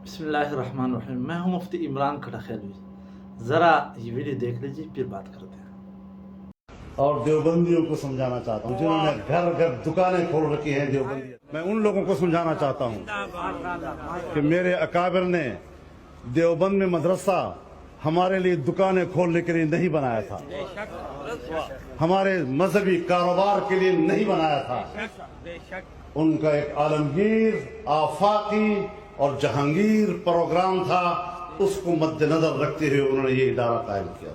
بسم اللہ الرحمن الرحیم. میں ہوں مفتی عمران کھڑخیلوی. ذرا یہ ویڈیو دیکھ لیجیے پھر بات کرتے ہیں. اور دیوبندیوں کو سمجھانا چاہتا ہوں جنہوں نے گھر گھر دکانیں کھول رکھی ہیں دیوبندی. میں ان لوگوں کو سمجھانا چاہتا ہوں کہ میرے اکابر نے دیوبند میں مدرسہ ہمارے لیے دکانیں کھولنے کے لیے نہیں بنایا تھا، ہمارے مذہبی کاروبار کے لیے نہیں بنایا تھا. ان کا ایک عالمگیر، آفاقی اور جہانگیر پروگرام تھا، اس کو مد نظر رکھتے ہوئے انہوں نے یہ ادارہ قائم کیا.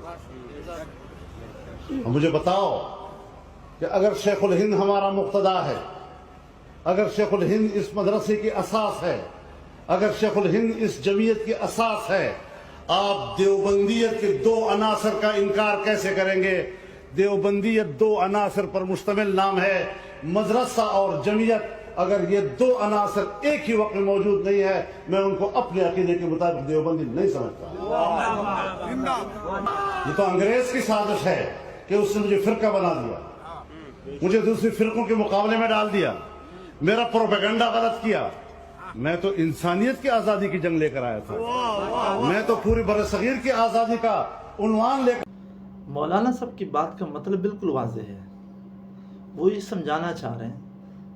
مجھے بتاؤ کہ اگر شیخ الہند ہمارا مقتدا ہے، اگر شیخ الہند اس مدرسے کی اساس ہے، اگر شیخ الہند اس جمعیت کی اساس ہے، آپ دیوبندیت کے دو عناصر کا انکار کیسے کریں گے؟ دیوبندیت دو عناصر پر مشتمل نام ہے، مدرسہ اور جمعیت. اگر یہ دو عناصر ایک ہی وقت میں موجود نہیں ہے، میں ان کو اپنے عقیدے کے مطابق دیوبندی نہیں سمجھتا. یہ تو انگریز کی سازش ہے کہ اس نے مجھے فرقہ بنا دیا، مجھے دوسری فرقوں کے مقابلے میں ڈال دیا، میرا پروپیگنڈا غلط کیا. میں تو انسانیت کی آزادی کی جنگ لے کر آیا تھا، میں تو پوری برصغیر کی آزادی کا عنوان لے کر. مولانا صاحب کی بات کا مطلب بالکل واضح ہے. وہ یہ سمجھانا چاہ رہے ہیں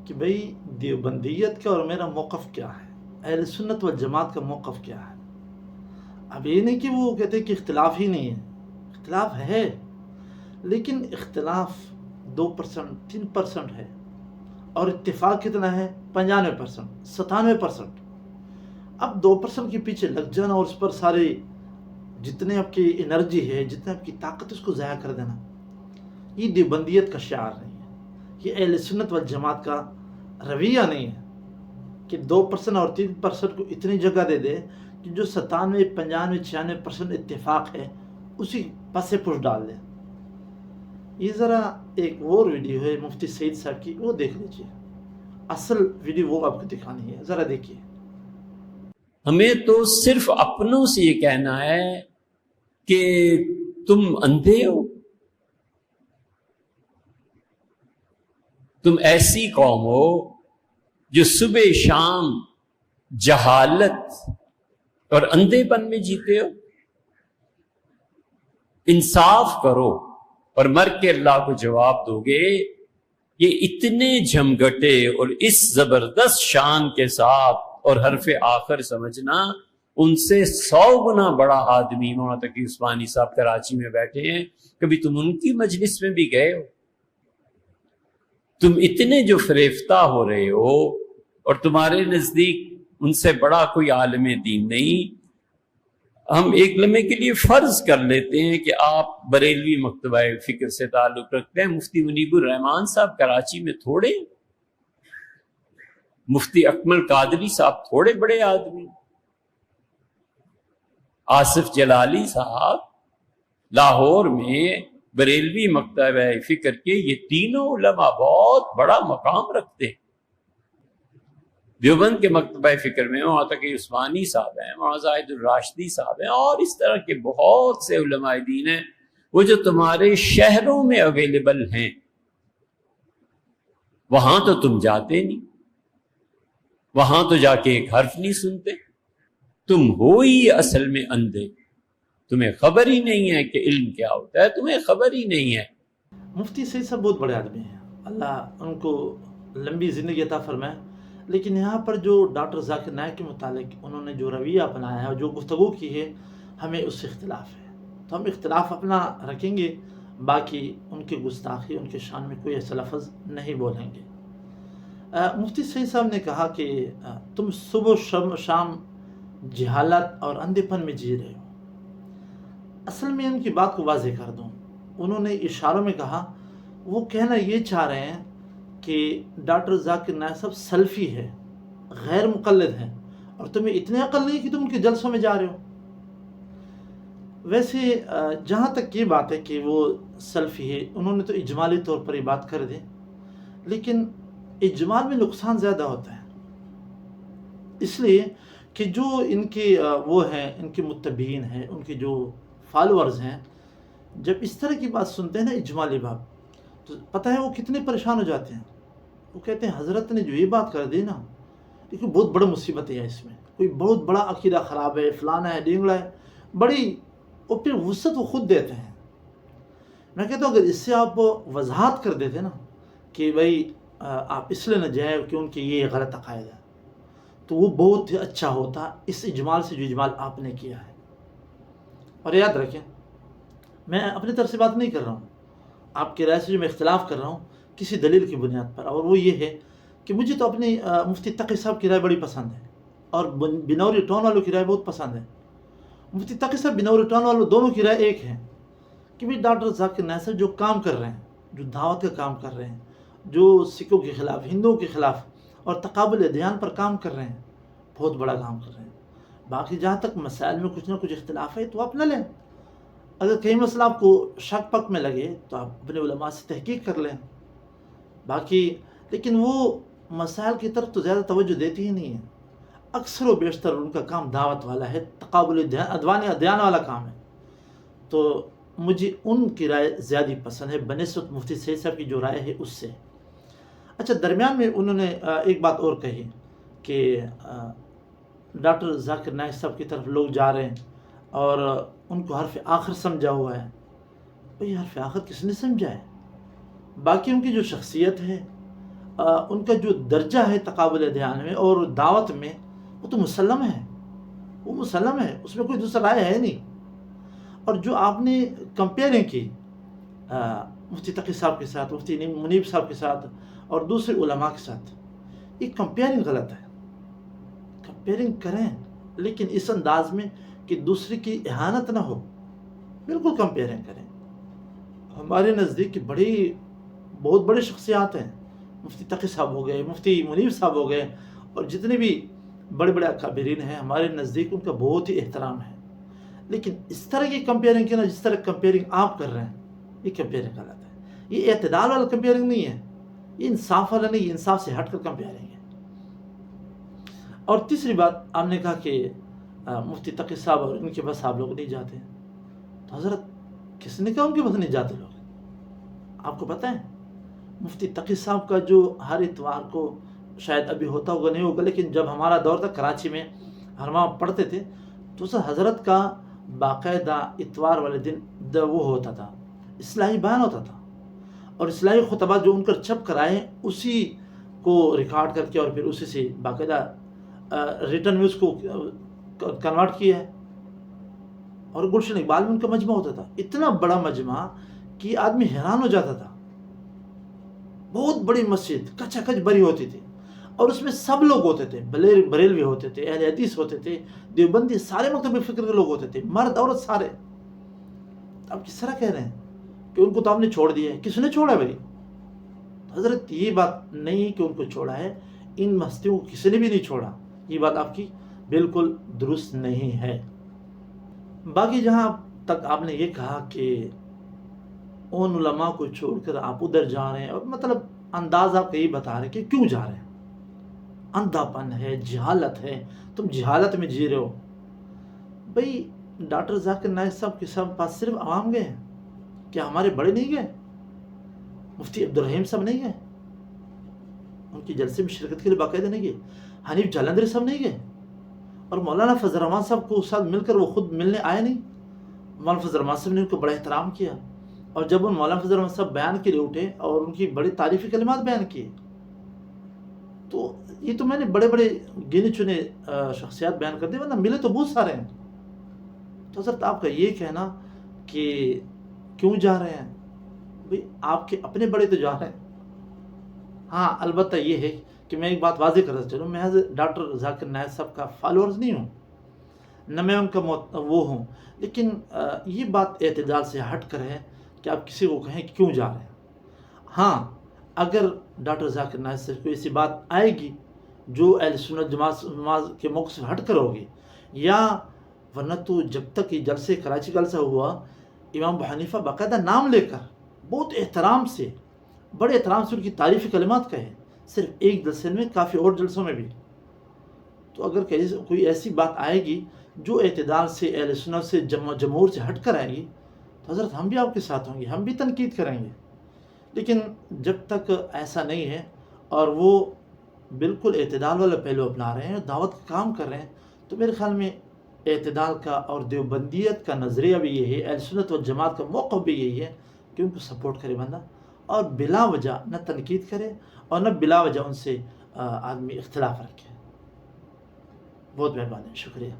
کہ بھئی دیوبندیت کا اور میرا موقف کیا ہے، اہل سنت والجماعت کا موقف کیا ہے. اب یہ نہیں کہ وہ کہتے ہیں کہ اختلاف ہی نہیں ہے، اختلاف ہے، لیکن اختلاف 2% 3% ہے اور اتفاق کتنا ہے؟ 95%، 97%. اب 2% کے پیچھے لگ جانا اور اس پر سارے جتنے آپ کی انرجی ہے، جتنے آپ کی طاقت اس کو ضائع کر دینا، یہ دیوبندیت کا شعار نہیں ہے، یہ اہل سنت والجماعت کا رویہ نہیں ہے کہ 2% اور 3% کو اتنی جگہ دے دے کہ جو 97 95 96% اتفاق ہے اسی پسے پش ڈال دے. یہ ذرا ایک اور ویڈیو ہے مفتی سعید صاحب کی، وہ دیکھ لیجیے. اصل ویڈیو وہ آپ کو دکھانی ہے، ذرا دیکھیے. ہمیں تو صرف اپنوں سے یہ کہنا ہے کہ تم اندھے ہو، تم ایسی قوم ہو جو صبح شام جہالت اور اندھے پن میں جیتے ہو. انصاف کرو اور مر کے اللہ کو جواب دو گے. یہ اتنے جھمگٹے اور اس زبردست شان کے ساتھ اور حرف آخر سمجھنا، ان سے 100 گنا بڑا آدمی مولانا تقی عثمانی صاحب کراچی میں بیٹھے ہیں. کبھی تم ان کی مجلس میں بھی گئے ہو؟ تم اتنے جو فریفتہ ہو رہے ہو اور تمہارے نزدیک ان سے بڑا کوئی عالم دین نہیں. ہم ایک لمحے کے لیے فرض کر لیتے ہیں کہ آپ بریلوی مکتبہ فکر سے تعلق رکھتے ہیں. مفتی منیب الرحمان صاحب کراچی میں تھوڑے، مفتی اکمل قادری صاحب تھوڑے بڑے آدمی، آصف جلالی صاحب لاہور میں بریلوی مکتبہ فکر کے یہ تینوں علماء بہت بڑا مقام رکھتے ہیں. دیوبند کے مکتبہ فکر میں وہاں تک کہ عثمانی صاحب ہیں، وہاں زاہد الراشدی صاحب ہیں، اور اس طرح کے بہت سے علماء دین ہیں. وہ جو تمہارے شہروں میں اویلیبل ہیں وہاں تو تم جاتے نہیں، وہاں تو جا کے ایک حرف نہیں سنتے. تم ہو ہی اصل میں اندھے، تمہیں خبر ہی نہیں ہے کہ علم کیا ہوتا ہے، تمہیں خبر ہی نہیں ہے. مفتی سعید صاحب بہت بڑے آدمی ہیں، اللہ ان کو لمبی زندگی عطا فرمائے. لیکن یہاں پر جو ڈاکٹر ذاکر نائک کے متعلق انہوں نے جو رویہ اپنایا ہے اور جو گفتگو کی ہے، ہمیں اس سے اختلاف ہے. تو ہم اختلاف اپنا رکھیں گے، باقی ان کی گستاخی، ان کے شان میں کوئی ایسا لفظ نہیں بولیں گے. مفتی سعید صاحب نے کہا کہ تم صبح شام جہالت اور اندھے پن میں جی رہے ہو. اصل میں ان کی بات کو واضح کر دوں، انہوں نے اشاروں میں کہا، وہ کہنا یہ چاہ رہے ہیں کہ ڈاکٹر ذاکر نائک صاحب سلفی ہے، غیر مقلد ہیں، اور تمہیں اتنے عقل نہیں کہ تم ان کے جلسوں میں جا رہے ہو. ویسے جہاں تک یہ بات ہے کہ وہ سلفی ہے، انہوں نے تو اجمالی طور پر یہ بات کر دی، لیکن اجمال میں نقصان زیادہ ہوتا ہے. اس لیے کہ جو ان کے وہ ہیں، ان کے متبعین ہیں، ان کے جو فالورز ہیں، جب اس طرح کی بات سنتے ہیں نا اجمالی بات، تو پتہ ہے وہ کتنے پریشان ہو جاتے ہیں. وہ کہتے ہیں حضرت نے جو یہ بات کر دی نا، دیکھو بہت بڑا مصیبت ہے اس میں، کوئی بہت بڑا عقیدہ خراب ہے، فلانا ہے، ڈینگڑا ہے، بڑی، اور پھر وسعت وہ خود دیتے ہیں۔ میں کہتا ہوں اگر اس سے آپ وضاحت کر دیتے نا کہ بھائی آپ اس لیے نہ جائیں کہ ان کے یہ غلط عقائد ہے، تو وہ بہت ہی اچھا ہوتا اس اجمال سے جو اجمال آپ نے کیا ہے۔ اور یاد رکھیں، میں اپنی طرف سے بات نہیں کر رہا ہوں، آپ کی رائے سے جو میں اختلاف کر رہا ہوں کسی دلیل کی بنیاد پر، اور وہ یہ ہے کہ مجھے تو اپنی مفتی تقی صاحب کی رائے بڑی پسند ہے، اور بنوری ٹاؤن والوں کی رائے بہت پسند ہے۔ مفتی تقی صاحب، بنوری ٹاؤن والوں، دونوں کی رائے ایک ہے کہ بھی ڈاکٹر ذاکر نائک صاحب جو کام کر رہے ہیں، جو دعوت کا کام کر رہے ہیں، جو سکھوں کے خلاف، ہندوؤں کے خلاف اور تقابل ادیان پر کام کر رہے ہیں، بہت بڑا کام کر رہے ہیں۔ باقی جہاں تک مسائل میں کچھ نہ کچھ اختلاف ہے تو آپ نہ لیں، اگر کہیں مسئلہ آپ کو شک پک میں لگے تو آپ اپنے علماء سے تحقیق کر لیں۔ باقی لیکن وہ مسائل کی طرف تو زیادہ توجہ دیتی ہی نہیں ہے، اکثر و بیشتر ان کا کام دعوت والا ہے، تقابل ادیان والا کام ہے۔ تو مجھے ان کی رائے زیادہ پسند ہے بنسبت مفتی سید صاحب کی جو رائے ہے اس سے۔ اچھا، درمیان میں انہوں نے ایک بات اور کہی کہ ڈاکٹر ذاکر نائک صاحب کی طرف لوگ جا رہے ہیں اور ان کو حرف آخر سمجھا ہوا ہے۔ بھئی حرف آخر کس نے سمجھا ہے؟ باقی ان کی جو شخصیت ہے، ان کا جو درجہ ہے تقابل ادیان میں اور دعوت میں، وہ تو مسلم ہے، وہ مسلم ہے، اس میں کوئی دوسرا رائے ہے نہیں۔ اور جو آپ نے کمپیئرنگ کی مفتی تقی صاحب کے ساتھ، مفتی منیب صاحب کے ساتھ اور دوسرے علماء کے ساتھ، یہ کمپیئرنگ غلط ہے۔ کمپیئرنگ کریں لیکن اس انداز میں کہ دوسرے کی اہانت نہ ہو، بالکل کمپیئرنگ کریں۔ ہمارے نزدیک بہت بڑے شخصیات ہیں، مفتی تقی صاحب ہو گئے، مفتی منیب صاحب ہو گئے، اور جتنے بھی بڑے بڑے اکابرین ہیں ہمارے نزدیک، ان کا بہت ہی احترام ہے۔ لیکن اس طرح کی کمپیئرنگ کی نا، جس طرح کمپیئرنگ آپ کر رہے ہیں، یہ کمپیئرنگ غلط ہے۔ یہ اعتدال والا کمپیئرنگ نہیں ہے، یہ انصاف والا نہیں، یہ انصاف سے ہٹ کر کمپیئرنگ ہے۔ اور تیسری بات، آپ نے کہا کہ مفتی تقی صاحب اور ان کے بس آپ لوگ نہیں جاتے، تو حضرت کس نے کہا ان کے بس نہیں جاتے لوگ؟ آپ کو پتہ ہے مفتی تقی صاحب کا جو ہر اتوار کو، شاید ابھی ہوتا ہوگا نہیں ہوگا، لیکن جب ہمارا دور تھا کراچی میں ہم وہاں پڑھتے تھے، تو اس حضرت کا باقاعدہ اتوار والے دن وہ ہوتا تھا، اصلاحی بیان ہوتا تھا، اور اصلاحی خطبات جو ان کا چھپ کر آئے اسی کو ریکارڈ کر کے اور پھر اسی سے باقاعدہ ریٹن میں اس کو کنورٹ کیا ہے۔ اور گلشن اقبال میں ان کا مجمع ہوتا تھا، اتنا بڑا مجمع کہ آدمی حیران ہو جاتا تھا۔ بہت بڑی مسجد کچا کچ بھری ہوتی تھی، اور اس میں سب لوگ ہوتے تھے، بریلوی ہوتے تھے، اہل حدیث ہوتے تھے، دیوبندی، سارے مکتب فکر کے لوگ ہوتے تھے، مرد عورت سارے۔ آپ کس طرح کہہ رہے ہیں کہ ان کو تو آپ نے چھوڑ دیا ہے؟ کس نے چھوڑا ہے بھائی؟ حضرت یہ بات نہیں کہ ان کو چھوڑا ہے، ان ہستیوں کو کسی نے بھی نہیں چھوڑا، یہ بات آپ کی بالکل درست نہیں ہے۔ باقی جہاں تک آپ نے یہ کہا کہ ان علماء کو چھوڑ کر آپ ادھر جا رہے ہیں، اور مطلب انداز آپ کا یہ بتا رہے ہیں کہ کیوں جا رہے ہیں، اندھا پن ہے، جہالت ہے، تم جہالت میں جی رہے ہو۔ بھئی ڈاکٹر ذاکر نائک صاحب کے پاس صرف عوام گئے ہیں کیا؟ ہمارے بڑے نہیں گئے؟ مفتی عبدالرحیم صاحب نہیں گئے؟ ان کی جلسے میں شرکت کے لیے باقاعدہ نہیں گئے؟ حنیف جالندری صاحب نہیں گئے؟ اور مولانا فضل الرحمان صاحب کو ساتھ مل کر وہ خود ملنے آئے نہیں؟ مولانا فضل الرحمان صاحب نے ان کو بڑا احترام کیا، اور جب ان مولانا فضل الرحمان صاحب بیان کے لیے اٹھے اور ان کی بڑی تعریفی کلمات بیان کیے، تو یہ تو میں نے بڑے بڑے گنے چنے شخصیات بیان کر دی، ورنہ ملے تو بہت سارے ہیں۔ تو حضرت آپ کا یہ کہنا کہ کیوں جا رہے ہیں، بھئی آپ کے اپنے بڑے تو جا رہے ہیں۔ ہاں البتہ یہ ہے کہ میں ایک بات واضح کرتا چلوں، میں ڈاکٹر ذاکر نائک صاحب کا فالورز نہیں ہوں، نہ میں ان کا وہ ہوں، لیکن یہ بات اعتدال سے ہٹ کر ہے کہ آپ کسی کو کہیں کہ کیوں جا رہے ہیں۔ ہاں اگر ڈاکٹر ذاکر نائک صاحب کو ایسی بات آئے گی جو اہل سنت جماعت کے موقع سے ہٹ کر ہوگی، یا ورنہ تو جب تک یہ جلسے کراچی جلسہ ہوا، امام ابو حنیفہ باقاعدہ نام لے کر بہت احترام سے، بڑے احترام سے ان کی تعریفی کلمات کہے، صرف ایک جلسے میں، کافی اور جلسوں میں بھی۔ تو اگر کوئی ایسی بات آئے گی جو اعتدال سے، اہل سنت سے، جمہور سے ہٹ کر آئے گی، تو حضرت ہم بھی آپ کے ساتھ ہوں گے، ہم بھی تنقید کریں گے۔ لیکن جب تک ایسا نہیں ہے اور وہ بالکل اعتدال والا پہلو اپنا رہے ہیں، دعوت کا کام کر رہے ہیں، تو میرے خیال میں اعتدال کا اور دیوبندیت کا نظریہ بھی یہی ہے، اہل سنت والجماعت کا موقف بھی یہی ہے کہ ان کو سپورٹ کرے بندہ، اور بلا وجہ نہ تنقید کرے اور نہ بلا وجہ ان سے آدمی اختلاف رکھے۔ بہت مہربانی، شکریہ۔